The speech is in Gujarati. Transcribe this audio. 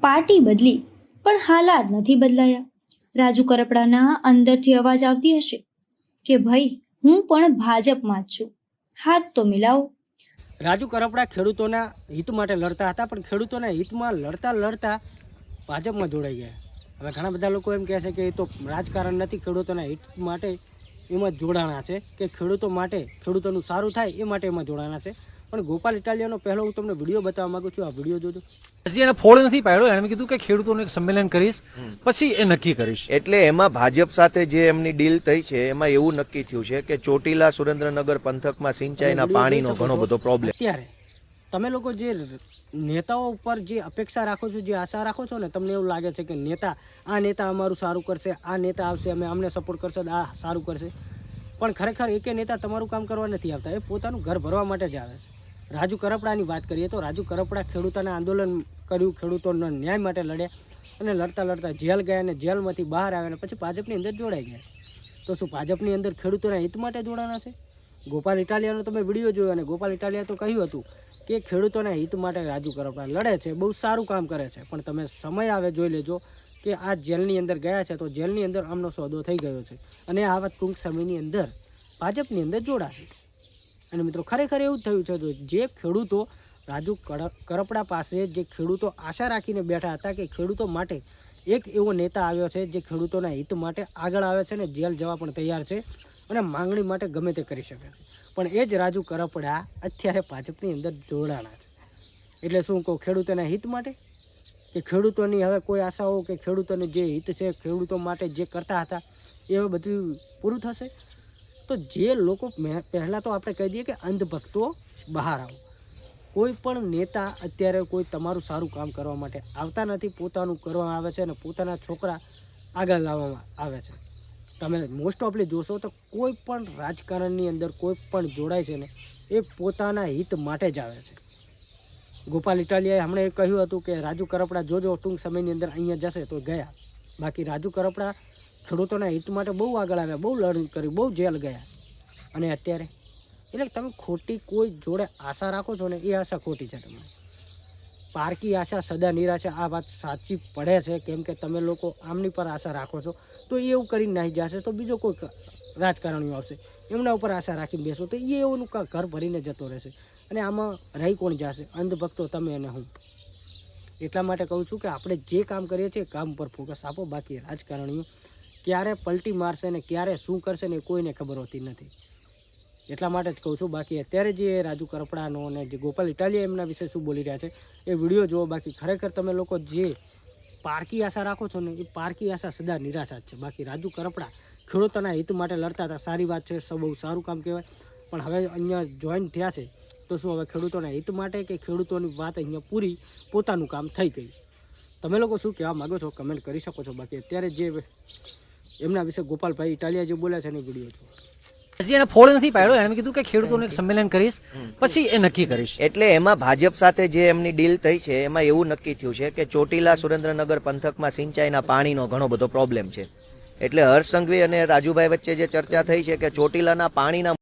પાર્ટી બદલી પણ હાલાત નથી બદલાયા. રાજુ કરપડાના અંદરથી અવાજ આવતી હશે કે ભાઈ હું પણ ભાજપમાં જ છું, હાથ તો મિલાવો. રાજુ કરપડા ખેડૂતોના હિત માટે લડતા હતા, પણ ખેડૂતોના હિતમાં લડતા લડતા ભાજપમાં જોડાઈ ગયા. હવે ઘણા બધા લોકો એમ કહે છે કે એ તો રાજકારણ નથી, ખેડૂતોના હિત માટે એમાં જોડાણા છે, કે ખેડૂતો માટે ખેડૂતોનું સારું થાય એ માટે એમાં જોડાણા છે. પણ ગોપાલ ઇટાલિયાનો પહેલો હું તમને વિડીયો બતાવવા માંગુ છું. આ વિડીયો જોજો. હજી એને ફોડ નથી પાડ્યો. એણે કીધું કે ખેડૂતોનું એક સંમેલન કરીશ, પછી એ નક્કી કરીશ. એટલે એમાં ભાજપ સાથે જે એમની ડીલ થઈ છે એમાં એવું નક્કી થયું છે કે ચોટીલા સુરેન્દ્રનગર પંથકમાં સિંચાઈના પાણીનો ઘણો બધો પ્રોબ્લેમ. અત્યારે તમે લોકો જે નેતાઓ ઉપર જે અપેક્ષા રાખો છો, જે આશા રાખો છો ને, તમને એવું લાગે છે કે આ નેતા અમારું સારું કરશે, આ નેતા આવશે, અમે અમને સપોર્ટ કરશે, આ સારું કરશે. પણ ખરેખર એકે નેતા તમારું કામ કરવા નથી આવતા, એ પોતાનું ઘર ભરવા માટે જ આવે છે. રાજુ કરપડાની વાત કરીએ તો રાજુ કરપડા ખેડૂતોને આંદોલન કર્યું, ખેડૂતોના ન્યાય માટે લડ્યા, અને લડતા લડતા જેલ ગયા, અને જેલમાંથી બહાર આવ્યા, અને પછી ભાજપની અંદર જોડાઈ ગયા. તો શું ભાજપની અંદર ખેડૂતોના હિત માટે જોડાણા છે? ગોપાલ ઇટાલિયાનો તમે વિડીયો જોયો, અને ગોપાલ ઇટાલિયા તો કહ્યું હતું કે ખેડૂતોના હિત માટે રાજુ કરપડા લડે છે, બહુ સારું કામ કરે છે. પણ તમે સમય આવે જોઈ લેજો કે આ જેલની અંદર ગયા છે, તો જેલની અંદર આમનો સોદો થઈ ગયો છે, અને આ વાત ટૂંક સમયની અંદર ભાજપની અંદર જોડાશે. અને મિત્રો ખરેખર એવું થયું છે, જે ખેડૂતો રાજુ કરપડા પાસે, જે ખેડૂતો આશા રાખીને બેઠા હતા કે ખેડૂતો માટે એક એવો નેતા આવ્યો છે જે ખેડૂતોના હિત માટે આગળ આવે છે, ને જેલ જવા પણ તૈયાર છે, અને માંગણી માટે ગમે તે કરી શકે છે. પણ એ જ રાજુ કરપડા અત્યારે ભાજપની અંદર જોડાણા છે. એટલે શું કહું, ખેડૂતોના હિત માટે, કે ખેડૂતોની હવે કોઈ આશાઓ, કે ખેડૂતોને જે હિત છે, ખેડૂતો માટે જે કરતા હતા એ હવે બધું પૂરું થશે? તો જે લોકો પહેલાં તો આપણે કહી દઈએ કે અંધભક્તો બહાર આવો. કોઈ પણ નેતા અત્યારે કોઈ તમારું સારું કામ કરવા માટે આવતા નથી, પોતાનું કરવા આવે છે, અને પોતાના છોકરા આગળ લાવવામાં આવે છે. તમે મોસ્ટ ઓફલી જોશો તો કોઈ પણ રાજકારણની અંદર કોઈ પણ જોડાય છે ને, એ પોતાના હિત માટે જ આવે છે. ગોપાલ ઇટાલિયાએ હમણાં કહ્યું હતું કે રાજુ કરપડા જોજો ટૂંક સમયની અંદર અહીંયા જશે, તો ગયા. બાકી રાજુ કરપડા ખેડૂતોના હિત માટે બહુ આગળ આવ્યા, બહુ લડત કરી, બહુ જેલ ગયા. અને અત્યારે એટલે તમે ખોટી કોઈ જોડે આશા રાખો છો ને, એ આશા ખોટી છે. તમે પારકી આશા સદા નિરાશા, આ વાત સાચી પડે છે. કેમ કે તમે લોકો આમની પર આશા રાખો છો, તો એ એવું કરીને નાહી જશે, તો બીજો કોઈ રાજકારણીઓ આવશે, એમના ઉપર આશા રાખીને બેસો, તો એ એવું ઘર ભરીને જતો રહેશે. અને આમાં રહી કોણ જશે? અંધભક્તો તમે અને હું. એટલા માટે કહું છું કે આપણે જે કામ કરીએ છીએ કામ પર ફોકસ આપો. બાકી રાજકારણીઓ ક્યારે પલટી મારશે ને ક્યારે શું કરશે ને કોઈને ખબર હોતી નથી. એટલા માટે જ કહું છું. બાકી અત્યારે જે રાજુ કરપડાનો અને જે ગોપાલ ઇટાલિયા એમના વિશે શું બોલી રહ્યા છે એ વિડીયો જુઓ. બાકી ખરેખર તમે લોકો જે પારકી આશા રાખો છો ને, એ પારકી આશા સદા નિરાશા જ છે. બાકી રાજુ કરપડા ખેડૂતોના હિત માટે લડતા હતા, સારી વાત છે, બહુ સારું કામ કહેવાય. પણ હવે અહીંયા જોઈન થયા છે, તો શું હવે ખેડૂતોના હિત માટે કે ખેડૂતોની વાત અહીંયા પૂરી પોતાનું કામ થઈ ગયું? તમે લોકો શું કહેવા માગો છો કમેન્ટ કરી શકો છો. બાકી અત્યારે જે એમના વિશે ગોપાલભાઈ ઇટાલિયા જે બોલ્યા છે એની વિડીયો છે. હજી એને ફોડ નથી પાડ્યો. એણે કીધું કે ખેડૂતોનું એક સંમેલન કરીશ, પછી એ નક્કી કરીશ. એટલે એમાં ભાજપ સાથે જે એમની ડીલ થઈ છે એમાં એવું નક્કી થયું છે કે ચોટીલા સુરેન્દ્રનગર પંથકમાં સિંચાઈના પાણીનો ઘણો બધો પ્રોબ્લેમ છે. એટલે હર્ષ સંઘવી અને રાજુભાઈ વચ્ચે જે ચર્ચા થઈ છે કે ચોટીલાના પાણીના